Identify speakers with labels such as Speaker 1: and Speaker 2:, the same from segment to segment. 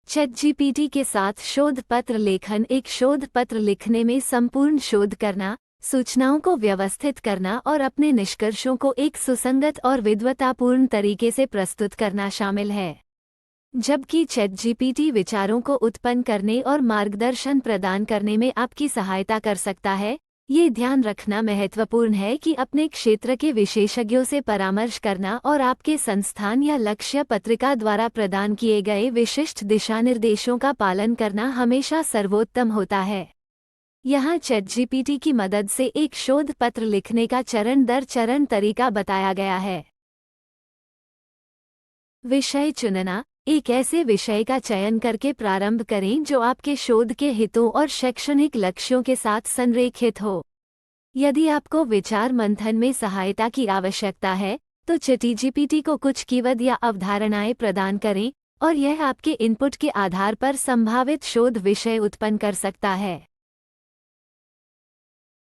Speaker 1: ChatGPT के साथ शोध पत्र लेखन। एक शोध पत्र लिखने में संपूर्ण शोध करना, सूचनाओं को व्यवस्थित करना और अपने निष्कर्षों को एक सुसंगत और विद्वतापूर्ण तरीके से प्रस्तुत करना शामिल है। जबकि ChatGPT विचारों को उत्पन्न करने और मार्गदर्शन प्रदान करने में आपकी सहायता कर सकता है, ये ध्यान रखना महत्वपूर्ण है कि अपने क्षेत्र के विशेषज्ञों से परामर्श करना और आपके संस्थान या लक्ष्य पत्रिका द्वारा प्रदान किए गए विशिष्ट दिशानिर्देशों का पालन करना हमेशा सर्वोत्तम होता है। यहाँ ChatGPT की मदद से एक शोध पत्र लिखने का चरण दर चरण तरीका बताया गया है। विषय चुनना। एक ऐसे विषय का चयन करके प्रारंभ करें जो आपके शोध के हितों और शैक्षणिक लक्ष्यों के साथ संरेखित हो। यदि आपको विचार मंथन में सहायता की आवश्यकता है, तो ChatGPT को कुछ कीवर्ड या अवधारणाएं प्रदान करें और यह आपके इनपुट के आधार पर संभावित शोध विषय उत्पन्न कर सकता है।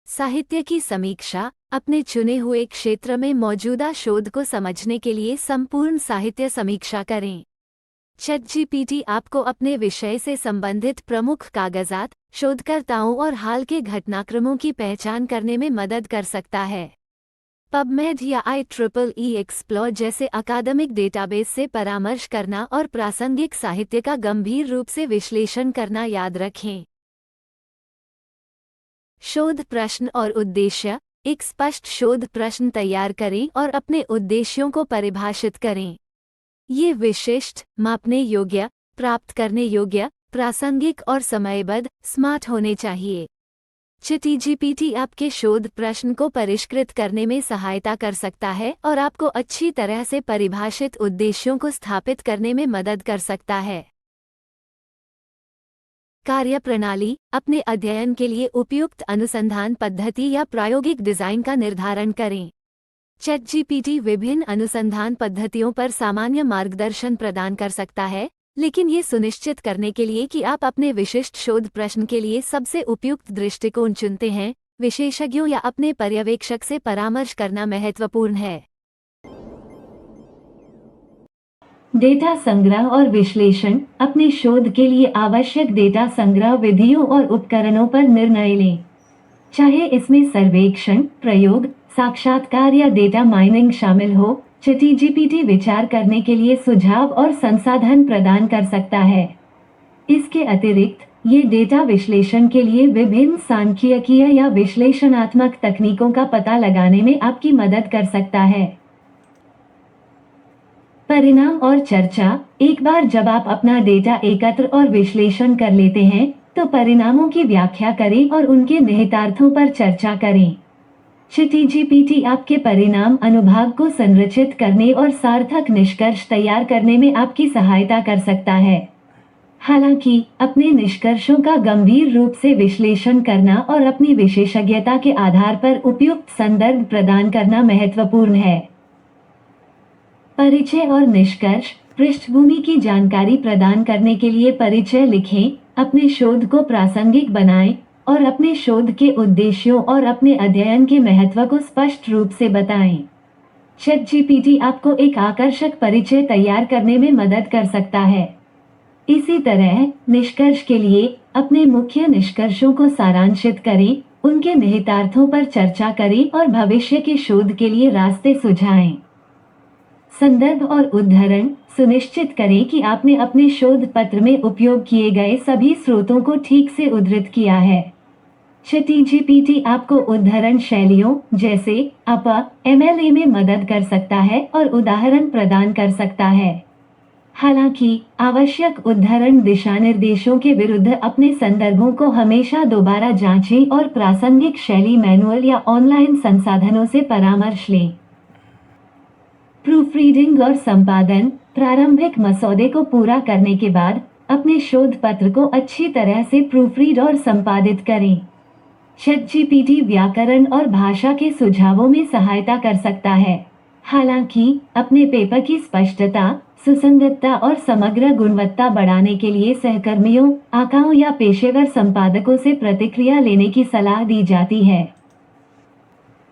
Speaker 1: साहित्य की समीक्षा। अपने चुने हुए क्षेत्र में मौजूदा शोध को समझने के लिए संपूर्ण साहित्य समीक्षा करें। ChatGPT आपको अपने विषय से संबंधित प्रमुख कागजात, शोधकर्ताओं और हाल के घटनाक्रमों की पहचान करने में मदद कर सकता है। PubMed या IEEE एक्सप्लोर जैसे अकादमिक डेटाबेस से परामर्श करना और प्रासंगिक साहित्य का गंभीर रूप से विश्लेषण करना याद रखें। शोध प्रश्न और उद्देश्य। एक स्पष्ट शोध प्रश्न तैयार करें और अपने उद्देश्यों को परिभाषित करें। ये विशिष्ट, मापने योग्य, प्राप्त करने योग्य, प्रासंगिक और समयबद्ध, स्मार्ट होने चाहिए। ChatGPT आपके शोध प्रश्न को परिष्कृत करने में सहायता कर सकता है और आपको अच्छी तरह से परिभाषित उद्देश्यों को स्थापित करने में मदद कर सकता है। कार्यप्रणाली। अपने अध्ययन के लिए उपयुक्त अनुसंधान पद्धति या प्रायोगिक डिजाइन का निर्धारण करें। ChatGPT विभिन्न अनुसंधान पद्धतियों पर सामान्य मार्गदर्शन प्रदान कर सकता है, लेकिन ये सुनिश्चित करने के लिए कि आप अपने विशिष्ट शोध प्रश्न के लिए सबसे उपयुक्त दृष्टिकोण चुनते हैं, विशेषज्ञों या अपने पर्यवेक्षक से परामर्श करना महत्वपूर्ण है। डेटा संग्रह और विश्लेषण। अपने शोध के लिए आवश्यक डेटा संग्रह विधियों और उपकरणों पर निर्णय लें। चाहे इसमें सर्वेक्षण, प्रयोग, साक्षात्कार या डेटा माइनिंग शामिल हो, ChatGPT विचार करने के लिए सुझाव और संसाधन प्रदान कर सकता है। इसके अतिरिक्त, ये डेटा विश्लेषण के लिए विभिन्न सांख्यिकीय या विश्लेषणात्मक तकनीकों का पता लगाने में आपकी मदद कर सकता है। परिणाम और चर्चा। एक बार जब आप अपना डेटा एकत्र और विश्लेषण कर लेते हैं, तो परिणामों की व्याख्या करें और उनके निहितार्थों पर चर्चा करें। ChatGPT आपके परिणाम अनुभाग को संरचित करने और सार्थक निष्कर्ष तैयार करने में आपकी सहायता कर सकता है। हालांकि, अपने निष्कर्षों का गंभीर रूप से विश्लेषण करना और अपनी विशेषज्ञता के आधार पर उपयुक्त संदर्भ प्रदान करना महत्वपूर्ण है। परिचय और निष्कर्ष। पृष्ठभूमि की जानकारी प्रदान करने के लिए परिचय लिखें, अपने शोध को प्रासंगिक बनाएं और अपने शोध के उद्देश्यों और अपने अध्ययन के महत्व को स्पष्ट रूप से बताएं। ChatGPT आपको एक आकर्षक परिचय तैयार करने में मदद कर सकता है। इसी तरह, निष्कर्ष के लिए अपने मुख्य निष्कर्षों को सारांशित करें, उनके निहितार्थों पर चर्चा करें और भविष्य के शोध के लिए रास्ते सुझाएं। संदर्भ और उद्धरण। सुनिश्चित करें कि आपने अपने शोध पत्र में उपयोग किए गए सभी स्रोतों को ठीक से उद्धृत किया है। ChatGPT आपको उद्धरण शैलियों जैसे APA/MLA में मदद कर सकता है और उदाहरण प्रदान कर सकता है। हालांकि, आवश्यक उद्धरण दिशानिर्देशों के विरुद्ध अपने संदर्भों को हमेशा दोबारा जांचें और प्रासंगिक शैली मैनुअल या ऑनलाइन संसाधनों से परामर्श लें। प्रूफरीडिंग और संपादन। प्रारंभिक मसौदे को पूरा करने के बाद अपने शोध पत्र को अच्छी तरह से प्रूफरीड और संपादित करें। ChatGPT व्याकरण और भाषा के सुझावों में सहायता कर सकता है। हालांकि, अपने पेपर की स्पष्टता, सुसंगतता और समग्र गुणवत्ता बढ़ाने के लिए सहकर्मियों, आकाओं या पेशेवर संपादकों से प्रतिक्रिया लेने की सलाह दी जाती है।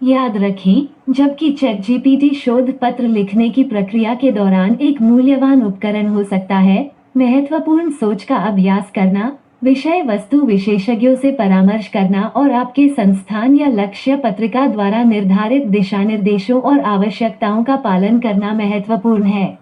Speaker 1: याद रखें, जबकि ChatGPT शोध पत्र लिखने की प्रक्रिया के दौरान एक मूल्यवान उपकरण हो सकता है, महत्वपूर्ण सोच का अभ्यास करना, विषय वस्तु विशेषज्ञों से परामर्श करना और आपके संस्थान या लक्ष्य पत्रिका द्वारा निर्धारित दिशानिर्देशों और आवश्यकताओं का पालन करना महत्वपूर्ण है।